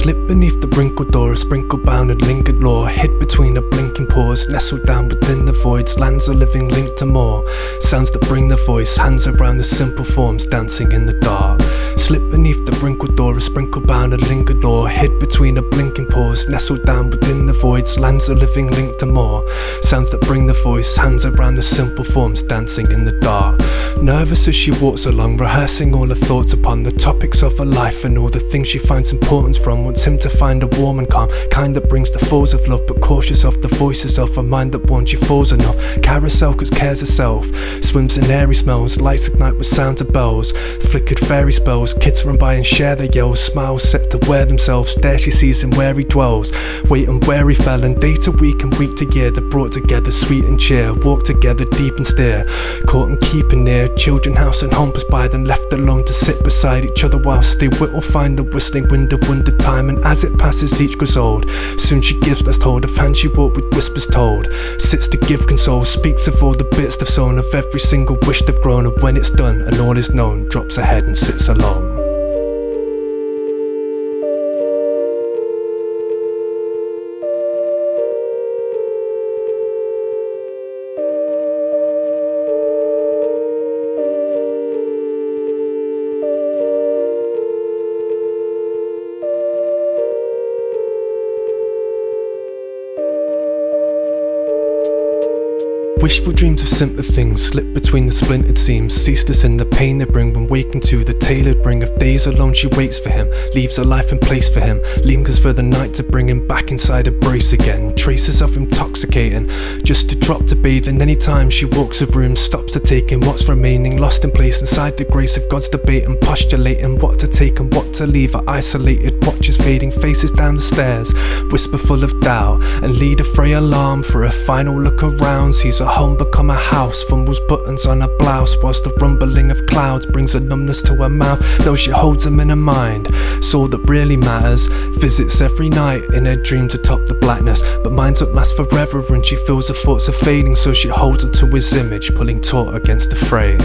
Slip beneath the wrinkled door, a sprinkle bound and lingered lore, hid between a blinking pause, nestled down within the voids, lands a living link to more. Sounds that bring the voice, hands around the simple forms, dancing in the dark. Slip beneath the wrinkled door, a sprinkle bound and lingered lore, hid between a blinking pause, nestled down within the voids, lands a living link to more. Sounds that bring the voice, hands around the simple forms, dancing in the dark. Nervous as she walks along, rehearsing all her thoughts upon the topics of her life and all the things she finds importance from. Wants him to find a warm and calm kind that brings the falls of love, but cautious of the voices of a mind that warns she falls enough. Carousel cause cares herself, swims in airy smells, lights ignite with sound of bells, flickered fairy spells, kids run by and share their yells, smiles set to wear themselves, there she sees him where he dwells. Wait and where he fell, and day to week and week to year, that brought together sweet and cheer, walk together deep and steer, caught and keeping near, children house and home passed by, then left alone to sit beside each other whilst they whittle find the whistling wind of wonder time. And as it passes each grows old, soon she gives last hold of hand she walked with whispers told, sits to give console, speaks of all the bits they've sown, of every single wish they've grown, and when it's done and all is known, drops her head and sits alone. Wishful dreams of simpler things slip between the splintered seams, ceaseless in the pain they bring when waking to the tailored ring of days alone. She waits for him, leaves her life in place for him, lingers for the night to bring him back inside her brace again. Traces of intoxicating, just to drop to bathe, and any time she walks a room, stops to take in what's remaining, lost in place inside the grace of God's debate and postulating what to take and what to leave. Her isolated watches fading, faces down the stairs, whisper full of doubt, and lead a frail alarm for a final look around, sees her home become a house, fumbles buttons on her blouse, whilst the rumbling of clouds brings a numbness to her mouth. Though she holds them in her mind, it's all that really matters, visits every night in her dreams atop the blackness, but minds don't last forever and she feels her thoughts are fading, so she holds onto his image, pulling taut against the frame.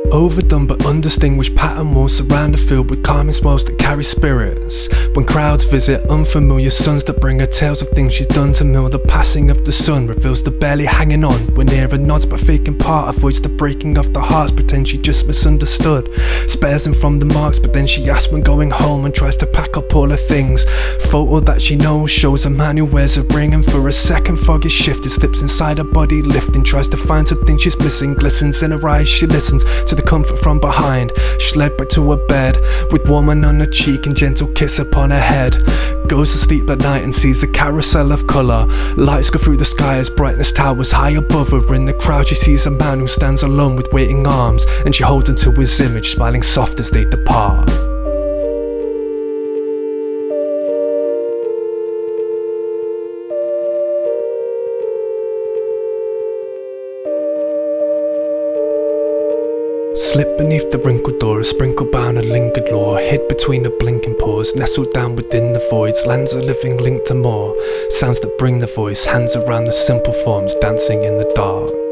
Overdone but undistinguished pattern walls surround a field with calming swells that carry spirits. When crowds visit unfamiliar sons that bring her tales of things she's done to mill, the passing of the sun reveals the barely hanging on. When near her nods but faking part, avoids the breaking of the hearts, pretend she just misunderstood, spares him from the marks, but then she asks when going home and tries to pack up all her things. Photo that she knows shows a man who wears a ring, and for a second fog is shifted, slips inside her body lifting, tries to find something she's missing, glistens in her eyes, she listens to the comfort from behind. She's led back to her bed with woman on her cheek and gentle kiss upon her head. Goes to sleep at night and sees a carousel of colour. Lights go through the sky as brightness towers high above her. In the crowd she sees a man who stands alone with waiting arms, and she holds onto his image, smiling soft as they depart. Slip beneath the wrinkled door, a sprinkle bound and lingered lore, hid between a blinking pause, nestled down within the voids, lands a living link to more. Sounds that bring the voice, hands around the simple forms, dancing in the dark.